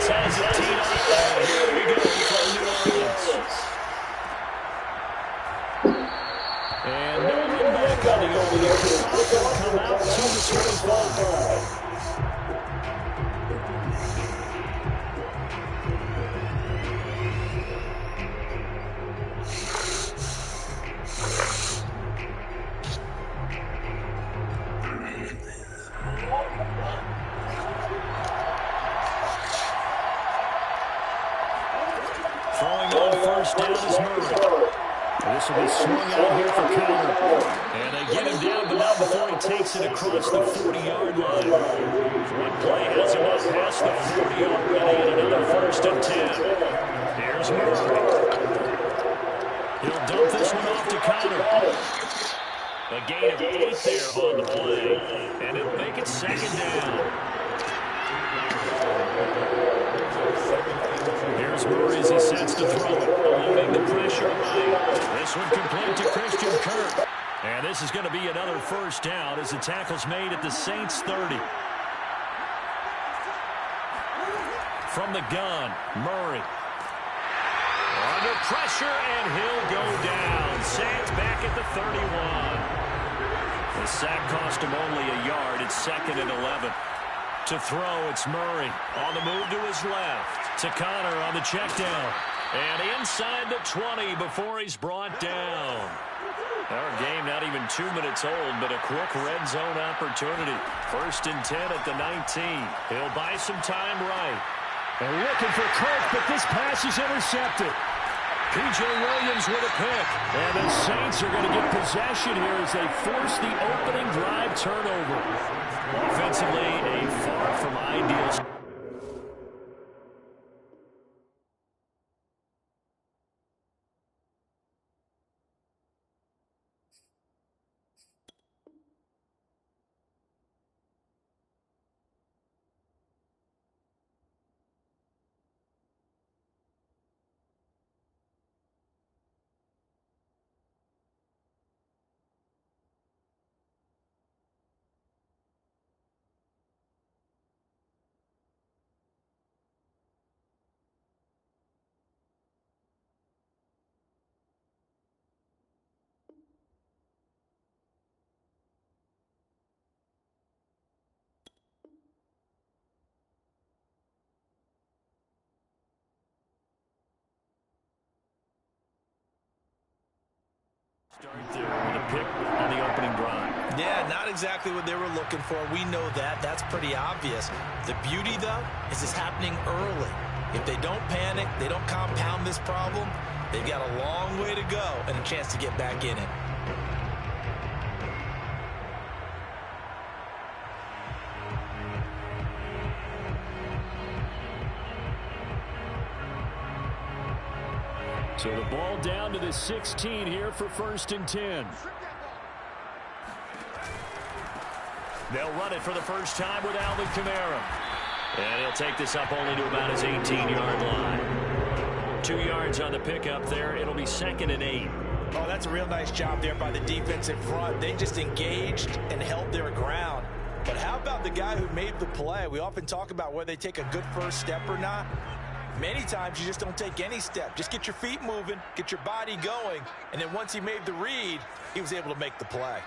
Offense has it teed up, and here we go from New Orleans. And no one back on the opening kickoff. It'll come out to the 25. Throwing on first down is Murray. This will be swung out here for Connor. And they get him down, but not before he takes it across the 40-yard line. One play has him up past the 40 already, and another first and 10. Here's Murray. He'll dump this one off to Connor. A gain of 8 there on the play, and it'll make it second down. Here's Murray as he sets to throw it, loading the pressure right. This one complete to Christian Kirk. And this is going to be another first down as the tackle's made at the Saints 30. From the gun, Murray. Under pressure, and he'll go down. Saints back at the 31. The sack cost him only a yard. It's 2nd and 11. To throw, it's Murray on the move to his left. To Connor on the check down. And inside the 20 before he's brought down. Our game not even 2 minutes old, but a quick red zone opportunity. 1st and 10 at the 19. He'll buy some time right. And looking for Kirk, but this pass is intercepted. P.J. Williams with a pick. And the Saints are going to get possession here as they force the opening drive turnover. Offensively, a far from ideal. Start there with a pick on the opening drive. Yeah, not exactly what they were looking for. We know that. That's pretty obvious. The beauty, though, is it's happening early. If they don't panic, they don't compound this problem, they've got a long way to go and a chance to get back in it. So the ball down to the 16 here for 1st and 10. They'll run it for the first time with Alvin Kamara. And he'll take this up only to about his 18-yard line. 2 yards on the pickup there. It'll be 2nd and 8. Oh, that's a real nice job there by the defensive front. They just engaged and held their ground. But how about the guy who made the play? We often talk about whether they take a good first step or not. Many times you just don't take any step. Just get your feet moving, get your body going, and then once he made the read, he was able to make the play.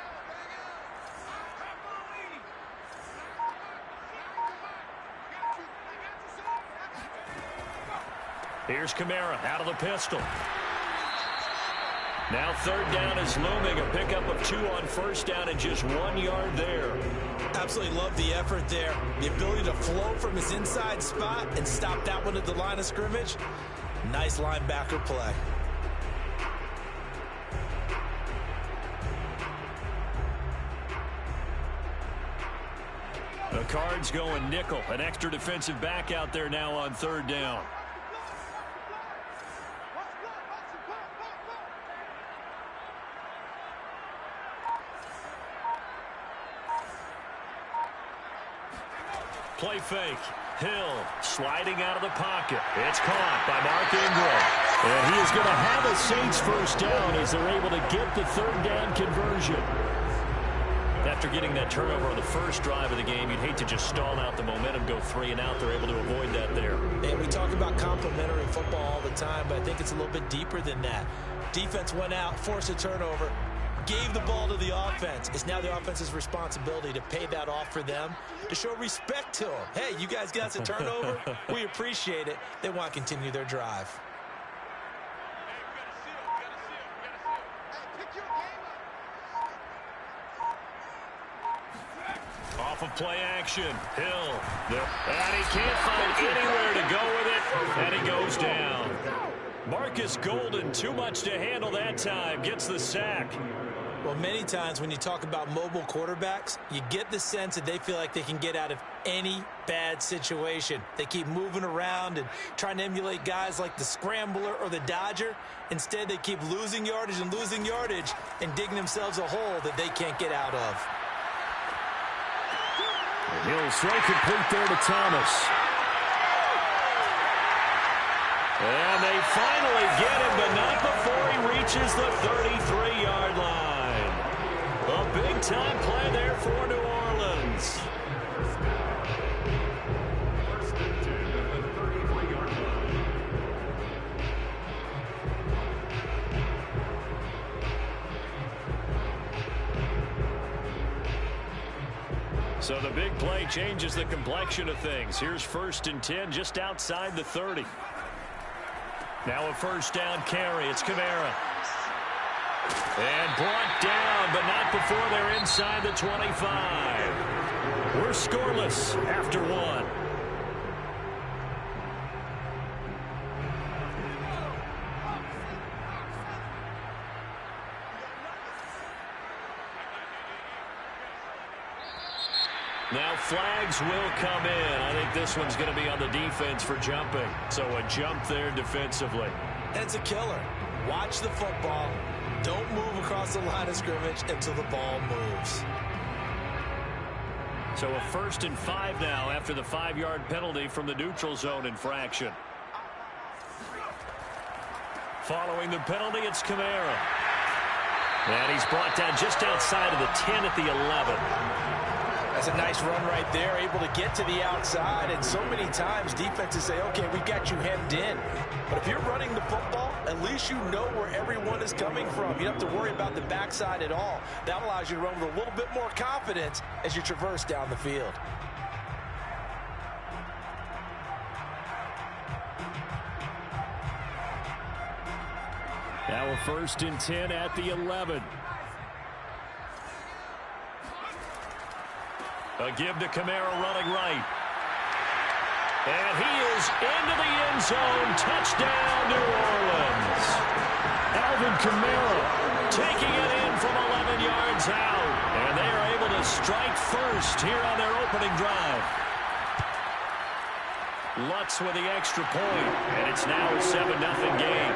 Here's Kamara out of the pistol. Now 3rd down is looming. A pickup of 2 on 1st down and just 1 yard there. Absolutely love the effort there. The ability to flow from his inside spot and stop that one at the line of scrimmage. Nice linebacker play. The Cards going nickel. An extra defensive back out there now on 3rd down. Play fake. Hill sliding out of the pocket. It's caught by Mark Ingram. And he is going to have a Saints first down as they're able to get the 3rd down conversion. That after getting that turnover on the first drive of the game, you'd hate to just stall out the momentum, go 3 and out. They're able to avoid that there. And we talk about complementary football all the time, but I think it's a little bit deeper than that. Defense went out, forced a turnover, gave the ball to the offense. It's now the offense's responsibility to pay that off for them, to show respect to them. Hey, you guys got us a turnover. We appreciate it. They want to continue their drive. Off of play action, Hill. And he can't find anywhere to go with it, and he goes down. Marcus Golden, too much to handle that time, gets the sack. Well, many times when you talk about mobile quarterbacks, you get the sense that they feel like they can get out of any bad situation. They keep moving around and trying to emulate guys like the Scrambler or the Dodger. Instead, they keep losing yardage and digging themselves a hole that they can't get out of. He'll throw complete there to Thomas. And they finally get him, but not before he reaches the 33-yard line. A big-time play there for New Orleans. So the big play changes the complexion of things. Here's 1st and 10 just outside the 30. Now a first down carry. It's Kamara. And brought down, but not before they're inside the 25. We're scoreless after 1. Now flags will come in. I think this one's going to be on the defense for jumping. So a jump there defensively. That's a killer. Watch the football. Don't move across the line of scrimmage until the ball moves. So a 1st and 5 now after the 5-yard penalty from the neutral zone infraction. Following the penalty, it's Kamara. And he's brought down just outside of the 10 at the 11. That's a nice run right there, able to get to the outside. And so many times defenses say, okay, we got you hemmed in. But if you're running the football, at least you know where everyone is coming from. You don't have to worry about the backside at all. That allows you to run with a little bit more confidence as you traverse down the field. Now a 1st and 10 at the 11. A give to Kamara running right. And he is into the end zone. Touchdown, New Orleans. Alvin Kamara taking it in from 11 yards out. And they are able to strike first here on their opening drive. Lutz with the extra point. And it's now a 7-0 game.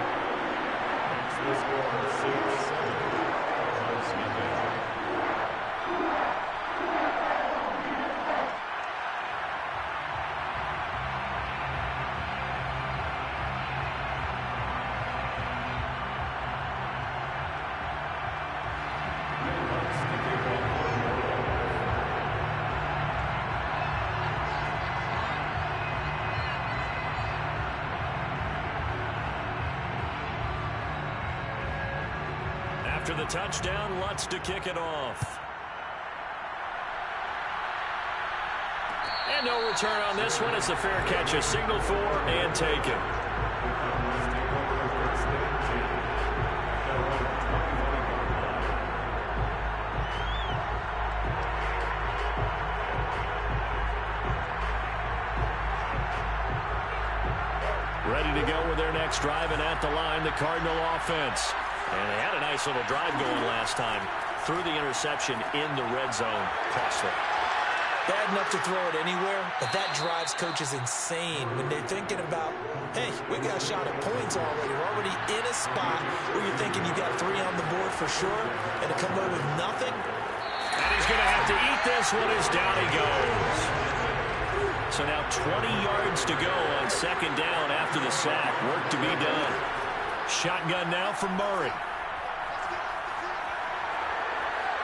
After the touchdown, Lutz to kick it off. And no return on this one. It's a fair catch, a signal for and taken. Ready to go with their next drive, and at the line, the Cardinal offense. And they had a nice little drive going last time. Threw the interception in the red zone. Costly. Bad enough to throw it anywhere, but that drives coaches insane when they're thinking about, hey, we got a shot at points already. We're already in a spot where you're thinking you got 3 on the board for sure, and to come away with nothing. And he's going to have to eat this one as down he goes. So now 20 yards to go on 2nd down after the sack. Work to be done. Shotgun now from Murray.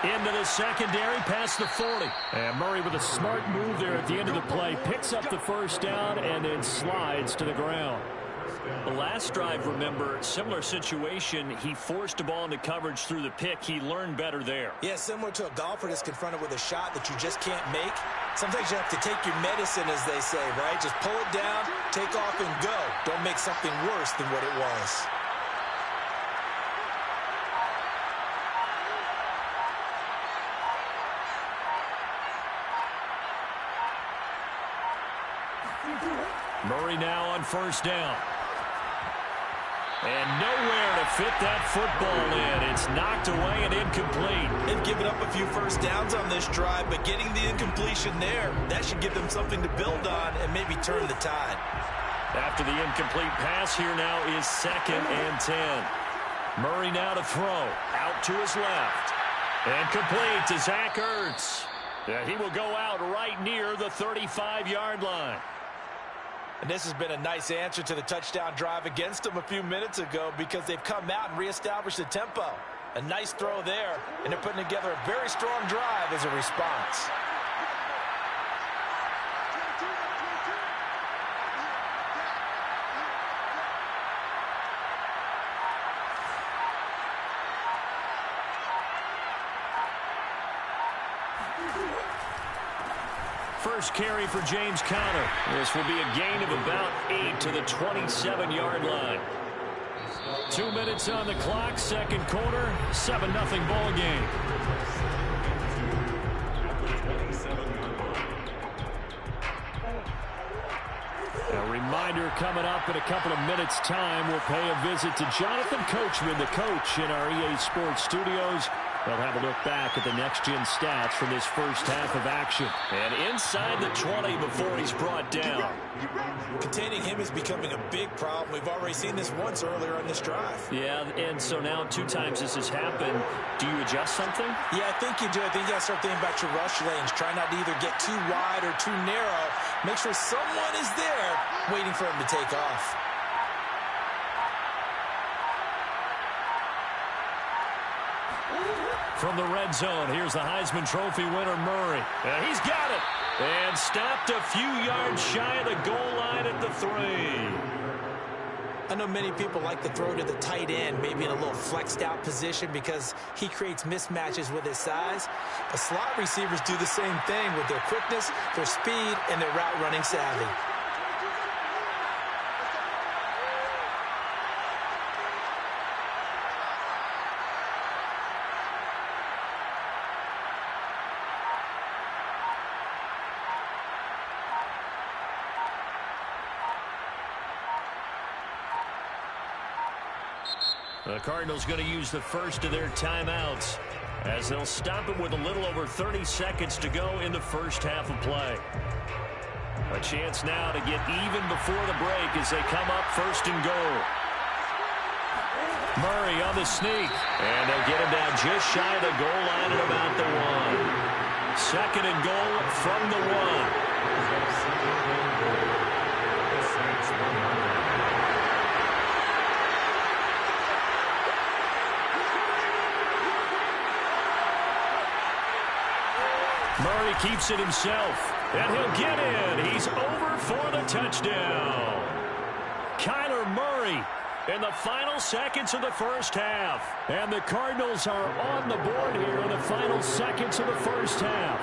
Into the secondary, past the 40. And Murray with a smart move there at the end of the play. Picks up the first down and then slides to the ground. The last drive, remember, similar situation. He forced a ball into coverage through the pick. He learned better there. Yeah, similar to a golfer that's confronted with a shot that you just can't make. Sometimes you have to take your medicine, as they say, right? Just pull it down, take off, and go. Don't make something worse than what it was. Murray now on first down. And nowhere to fit that football in. It's knocked away and incomplete. They've given up a few first downs on this drive, but getting the incompletion there, that should give them something to build on and maybe turn the tide. After the incomplete pass, here now is 2nd and 10. Murray now to throw. Out to his left. And complete to Zach Ertz. Yeah, he will go out right near the 35-yard line. And this has been a nice answer to the touchdown drive against them a few minutes ago because they've come out and reestablished the tempo. A nice throw there, and they're putting together a very strong drive as a response. First carry for James Conner. This will be a gain of about 8 to the 27-yard line. 2 minutes on the clock, second quarter, 7-0 ball game. A reminder coming up in a couple of minutes' time. We'll pay a visit to Jonathan Coachman, the coach in our EA Sports studios. They'll have a look back at the next-gen stats from this first half of action. And inside the 20 before he's brought down. Containing him is becoming a big problem. We've already seen this once earlier on this drive. Yeah, and so now 2 times this has happened. Do you adjust something? Yeah, I think you do. I think you got to start thinking about your rush lanes. Try not to either get too wide or too narrow. Make sure someone is there waiting for him to take off. From the red zone, here's the Heisman Trophy winner, Murray. And he's got it. And stopped a few yards shy of the goal line at the 3. I know many people like to throw to the tight end, maybe in a little flexed out position because he creates mismatches with his size. But slot receivers do the same thing with their quickness, their speed, and their route running savvy. The Cardinals going to use the first of their timeouts as they'll stop it with a little over 30 seconds to go in the first half of play. A chance now to get even before the break as they come up first and goal. Murray on the sneak, and they'll get him down just shy of the goal line at about the 1. Second and goal from the 1. Murray keeps it himself, and he'll get in. He's over for the touchdown. Kyler Murray in the final seconds of the first half. And the Cardinals are on the board here in the final seconds of the first half.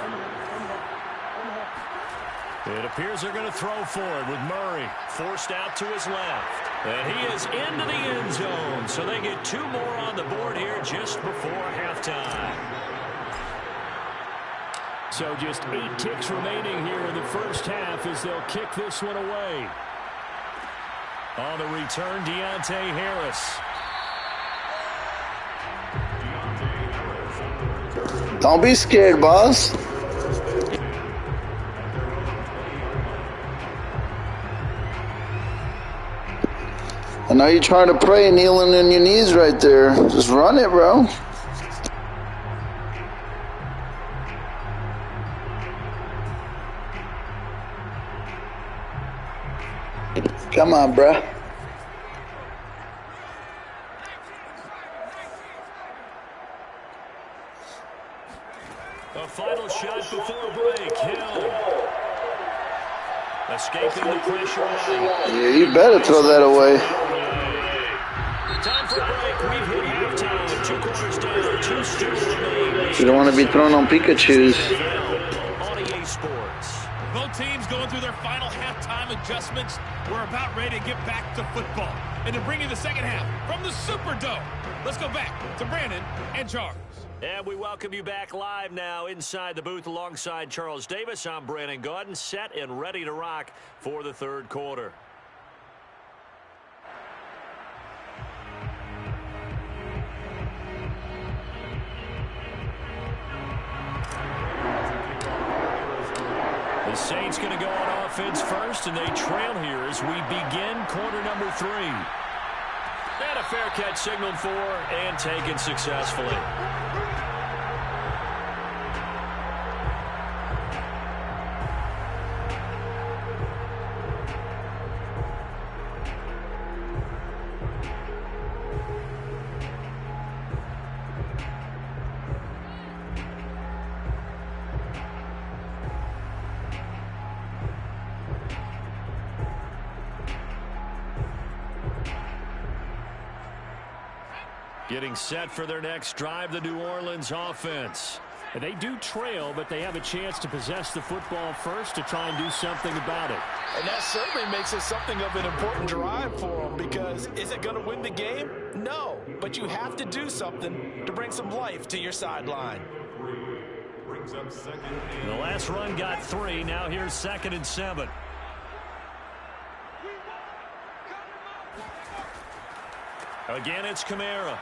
It appears they're going to throw for it with Murray forced out to his left. And he is into the end zone, so they get 2 more on the board here just before halftime. So just 8 ticks remaining here in the first half as they'll kick this one away. On the return, Deontay Harris. Don't be scared, boss. I know you're trying to pray, kneeling on your knees right there. Just run it, bro. Come on, bruh. Yeah, you better throw that away. Time for a break. We've hit halftime. 2 quarters down. 2 still remain. You don't want to be thrown on Pikachus. On EA Sports. Both teams going through their final halftime adjustments. We're about ready to get back to football. And to bring you the second half from the Superdome. Let's go back to Brandon and Charles. And we welcome you back live now inside the booth alongside Charles Davis. I'm Brandon Gaudin, set and ready to rock for the third quarter. The Saints going to go on offense first, and they trail here as we begin quarter number 3. And a fair catch signaled for and taken successfully. Getting set for their next drive, the New Orleans offense. And they do trail, but they have a chance to possess the football first to try and do something about it. And that certainly makes it something of an important drive for them, because is it going to win the game? No, but you have to do something to bring some life to your sideline. The last run got 3. Now here's 2nd and 7. Again, it's Kamara.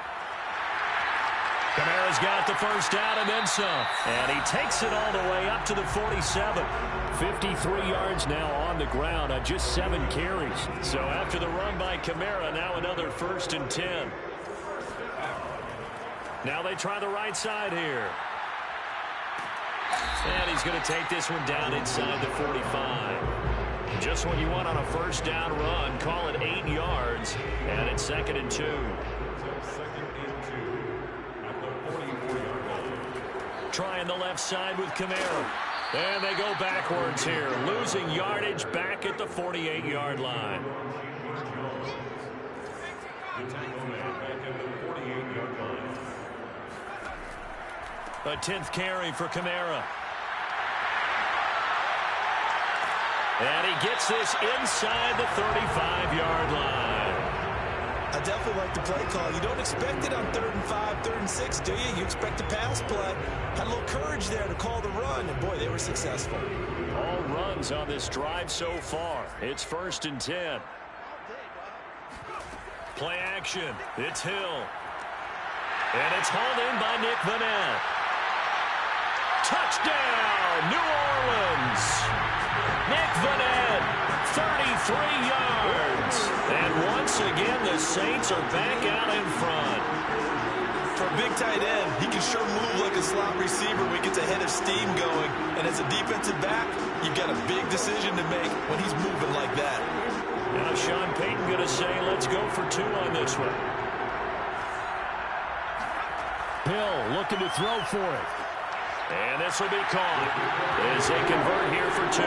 Kamara's got the first down and then some. And he takes it all the way up to the 47. 53 yards now on the ground on just 7 carries. So after the run by Kamara, now another 1st and 10. Now they try the right side here. And he's going to take this one down inside the 45. Just what you want on a first down run. Call it 8 yards. And it's 2nd and 2. Trying the left side with Kamara. And they go backwards here. Losing yardage back at the 48-yard line. A 10th carry for Kamara. And he gets this inside the 35-yard line. I definitely like the play call. You don't expect it on 3rd and 5, 3rd and 6, do you? You expect a pass play. Had a little courage there to call the run, and boy, they were successful. All runs on this drive so far. It's 1st and 10. Play action. It's Hill. And it's hauled in by Nick Vanette. Touchdown, New Orleans. Nick Vanette, 33 yards. And once again, the Saints are back out in front. For a big tight end, he can sure move like a slot receiver when he gets a head of steam going. And as a defensive back, you've got a big decision to make when he's moving like that. Now Sean Payton going to say, let's go for 2 on this one. Hill looking to throw for it. And this will be caught as they convert here for 2.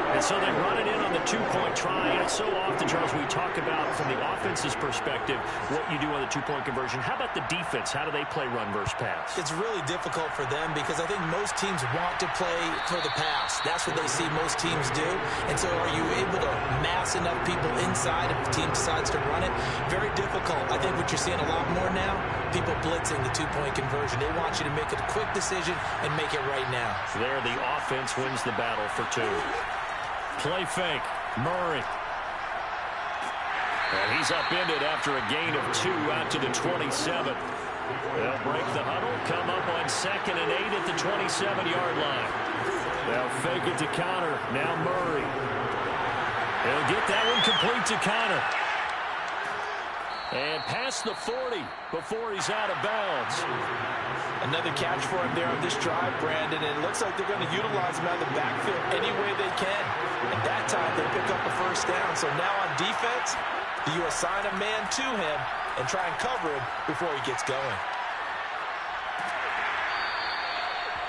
And so they run it in on the 2-point try. And so often, Charles, we talk about from the offense's perspective what you do on the 2-point conversion. How about the defense? How do they play run versus pass? It's really difficult for them because I think most teams want to play for the pass. That's what they see most teams do. And so are you able to mass enough people inside if the team decides to run it? Very difficult. I think what you're seeing a lot more now, people blitzing the 2-point conversion. They want you to make a quick decision and make it right now. So there, the offense wins the battle for 2. Play fake. Murray. And he's upended after a gain of 2 out to the 27. They'll break the huddle, come up on 2nd and 8 at the 27-yard line. They'll fake it to Connor. Now Murray. He'll get that one complete to Connor. And past the 40 before he's out of bounds. Another catch for him there on this drive, Brandon, and it looks like they're going to utilize him out of the backfield any way they can. At that time, they pick up a first down. So now on defense, you assign a man to him and try and cover him before he gets going.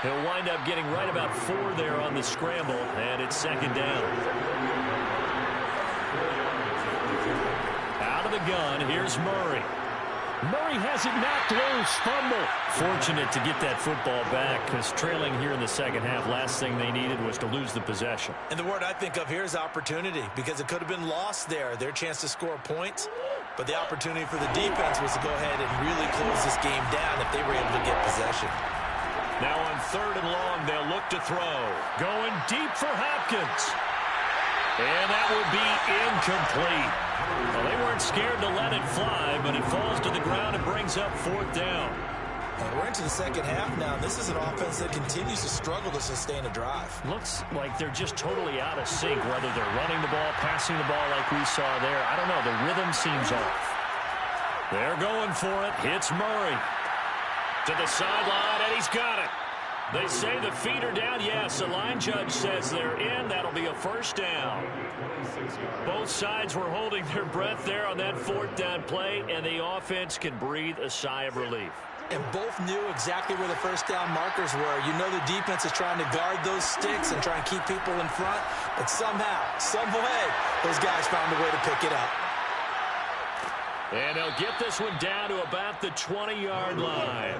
He'll wind up getting right about 4 there on the scramble, and it's 2nd down. of the gun. Here's Murray. Murray has it knocked loose. Fumble. Fortunate to get that football back because trailing here in the second half, last thing they needed was to lose the possession. And the word I think of here is opportunity, because it could have been lost there. Their chance to score points, but the opportunity for the defense was to go ahead and really close this game down if they were able to get possession. Now on 3rd and long, they'll look to throw. Going deep for Hopkins. And that would be incomplete. Well, they weren't scared to let it fly, but it falls to the ground and brings up 4th down. And we're into the second half now. This is an offense that continues to struggle to sustain a drive. Looks like they're just totally out of sync, whether they're running the ball, passing the ball like we saw there. I don't know. The rhythm seems off. They're going for it. Hits Murray. To the sideline, and he's got it. They say the feet are down. Yes, the line judge says they're in. That'll be a 1st down. Both sides were holding their breath there on that 4th down play, and the offense can breathe a sigh of relief. And both knew exactly where the 1st down markers were. You know the defense is trying to guard those sticks and try and keep people in front, but somehow, some way, those guys found a way to pick it up. And they'll get this one down to about the 20-yard line.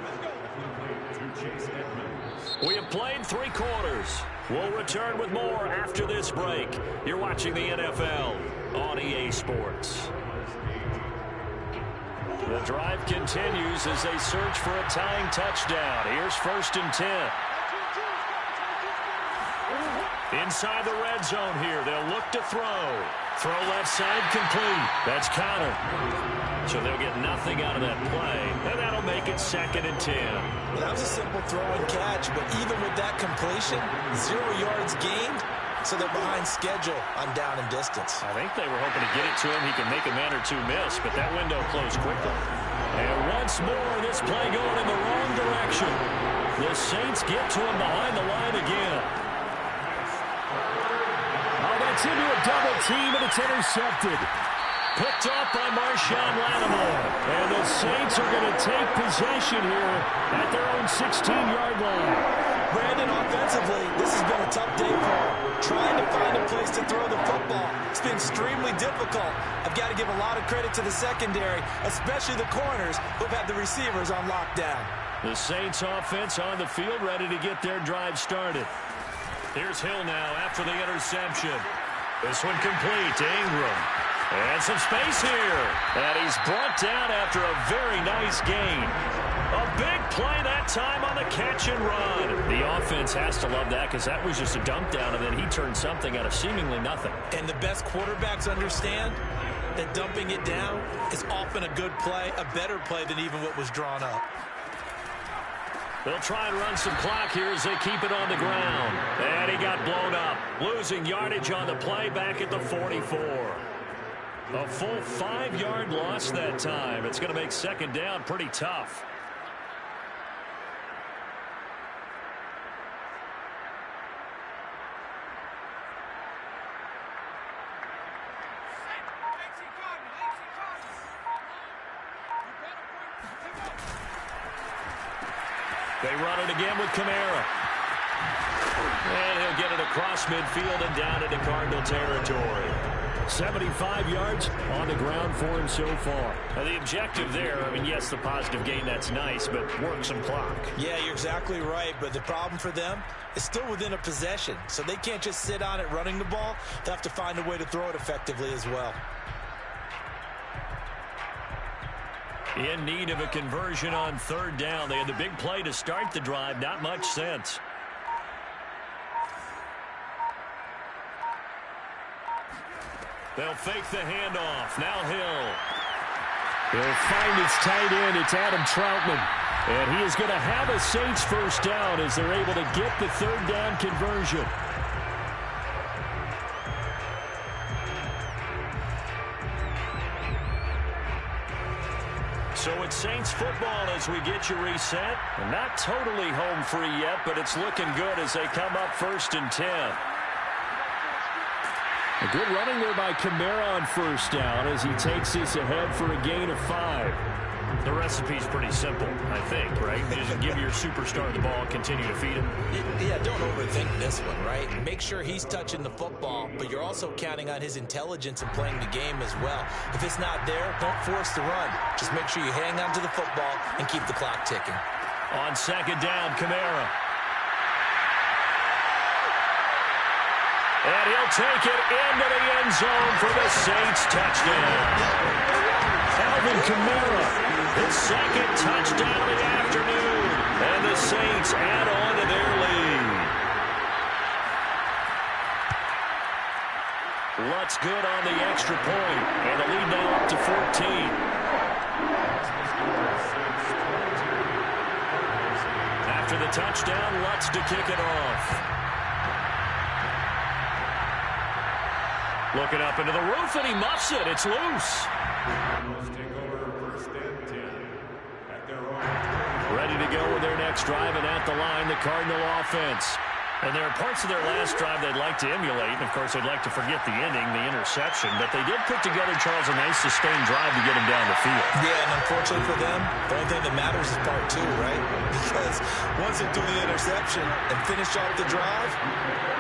We have played 3 quarters. We'll return with more after this break. You're watching the NFL on EA Sports. The drive continues as they search for a tying touchdown. Here's 1st and 10. Inside the red zone here. They'll look to throw. Throw left side complete. That's counter. So they'll get nothing out of that play. And that'll make it 2nd and 10. Well, that was a simple throw and catch, but even with that completion, 0 yards gained, so they're behind schedule on down and distance. I think they were hoping to get it to him. He can make a man or two miss, but that window closed quickly. And once more, this play going in the wrong direction. The Saints get to him behind the line again. Oh, that's into a double team, and it's intercepted. Picked off by Marshawn Lattimore. And the Saints are going to take possession here at their own 16-yard line. Brandon, offensively, this has been a tough day for him. Trying to find a place to throw the football. It's been extremely difficult. I've got to give a lot of credit to the secondary, especially the corners who've had the receivers on lockdown. The Saints offense on the field, ready to get their drive started. Here's Hill now after the interception. This one complete to Ingram. And some space here. And he's brought down after a very nice gain. A big play that time on the catch and run. The offense has to love that because that was just a dump down, and then he turned something out of seemingly nothing. And the best quarterbacks understand that dumping it down is often a good play, a better play than even what was drawn up. They'll try and run some clock here as they keep it on the ground. And he got blown up. Losing yardage on the play back at the 44. A full 5-yard loss that time. It's going to make 2nd down pretty tough. They run it again with Kamara. And he'll get it across midfield and down into Cardinal territory. 75 yards on the ground for him so far. Now the objective there, I mean, yes, the positive gain, that's nice, but work some clock. Yeah, you're exactly right, but the problem for them is still within a possession, so they can't just sit on it running the ball. They have to find a way to throw it effectively as well. In need of a conversion on 3rd down. They had the big play to start the drive. Not much sense. They'll fake the handoff. Now Hill. He'll find his tight end. It's Adam Troutman. And he is going to have a Saints 1st down as they're able to get the 3rd down conversion. So it's Saints football as we get you reset. And not totally home free yet, but it's looking good as they come up 1st and 10. A good running there by Kamara on 1st down as he takes this ahead for a gain of 5. The recipe's pretty simple, I think, right? You just give your superstar the ball, continue to feed him. Yeah, don't overthink this one, right? Make sure he's touching the football, but you're also counting on his intelligence and playing the game as well. If it's not there, don't force the run. Just make sure you hang on to the football and keep the clock ticking. On second down, Kamara. And he'll take it into the end zone for the Saints touchdown. Alvin Kamara, his second touchdown of the afternoon. And the Saints add on to their lead. Lutz good on the extra point. And the lead now up to 14. After the touchdown, Lutz to kick it off. Looking up into the roof, and he muffs it. It's loose. Ready to go with their next drive, and at the line, the Cardinal offense. And there are parts of their last drive they'd like to emulate. And, of course, they'd like to forget the ending, the interception. But they did put together, Charles, a nice sustained drive to get him down the field. Yeah, and unfortunately for them, the only thing that matters is part two, right? Because once they do the interception and finish off the drive,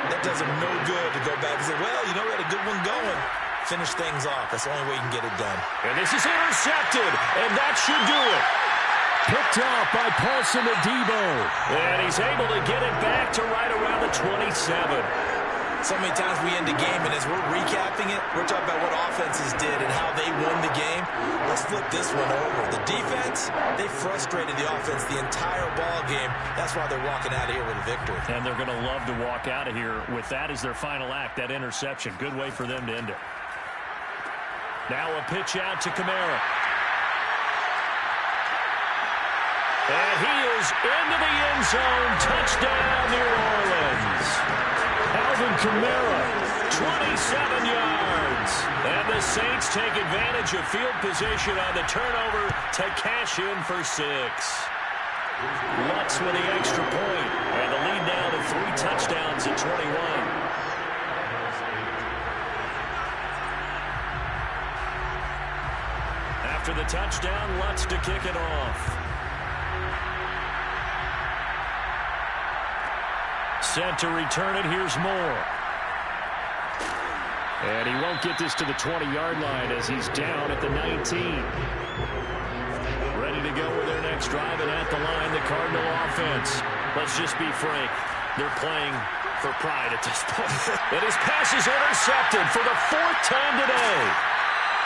that does them no good to go back and say, well, you know, we had a good one going. Finish things off. That's the only way you can get it done. And this is intercepted, and that should do it. Picked off by Paulson Adebo. And he's able to get it back to right around the 27. So many times we end the game, and as we're recapping it, we're talking about what offenses did and how they won the game. Let's flip this one over. The defense, they frustrated the offense the entire ball game. That's why they're walking out of here with a victory. And they're going to love to walk out of here with that as their final act, that interception. Good way for them to end it. Now a pitch out to Kamara. And he is into the end zone. Touchdown, New Orleans. Alvin Kamara, 27 yards. And the Saints take advantage of field position on the turnover to cash in for 6. Lutz with the extra point. And the lead now to 3 touchdowns at 21. After the touchdown, Lutz to kick it off. Set to return it. Here's Moore. And he won't get this to the 20-yard line as he's down at the 19. Ready to go with their next drive, and at the line, the Cardinal offense. Let's just be frank. They're playing for pride at this point. And his pass is intercepted for the 4th time today.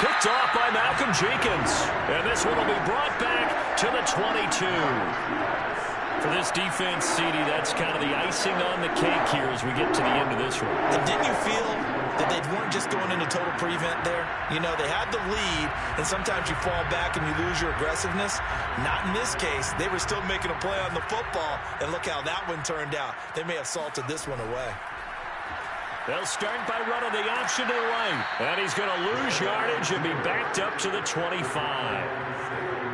Picked off by Malcolm Jenkins. And this one will be brought back to the 22. For this defense, CD, that's kind of the icing on the cake here as we get to the end of this one. And didn't you feel that they weren't just going into total prevent there? You know, they had the lead, and sometimes you fall back and you lose your aggressiveness. Not in this case. They were still making a play on the football, and look how that one turned out. They may have salted this one away. They'll start by running the option to the right. And he's going to lose yardage and be backed up to the 25.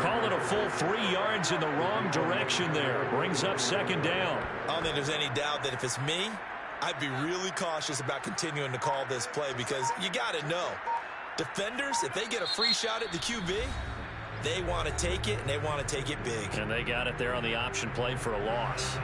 Call it a full 3 yards in the wrong direction there. Brings up second down. I don't think there's any doubt that if it's me, I'd be really cautious about continuing to call this play because you got to know, defenders, if they get a free shot at the QB, they want to take it, and they want to take it big. And they got it there on the option play for a loss.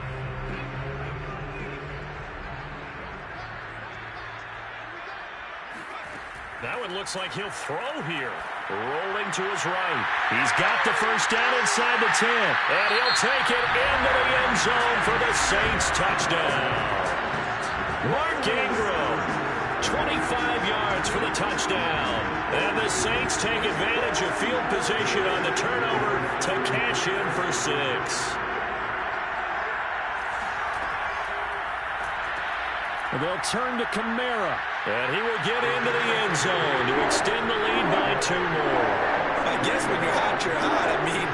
That one looks like he'll throw here. Rolling to his right. He's got the first down inside the 10. And he'll take it into the end zone for the Saints touchdown. Mark Ingram, 25 yards for the touchdown. And the Saints take advantage of field position on the turnover to cash in for 6. They'll turn to Kamara. And he will get into the end zone to extend the lead by 2 more. I guess when you're hot, you're hot. I mean,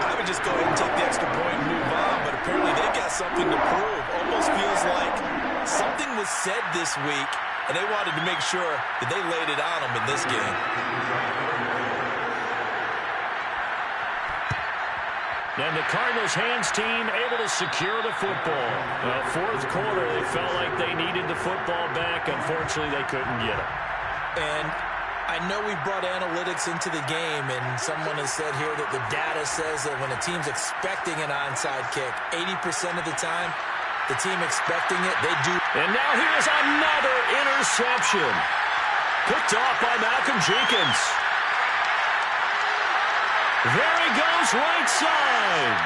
I would just go ahead and take the extra point and move on. But apparently they've got something to prove. Almost feels like something was said this week, and they wanted to make sure that they laid it on them in this game. And the Cardinals' hands team able to secure the football. Well, 4th quarter, they felt like they needed the football back. Unfortunately, they couldn't get it. And I know we brought analytics into the game, and someone has said here that the data says that when a team's expecting an onside kick, 80% of the time, the team expecting it, they do. And now here's another interception. Picked off by Malcolm Jenkins. There he goes, right side.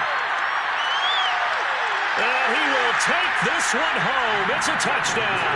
And he will take this one home. It's a touchdown.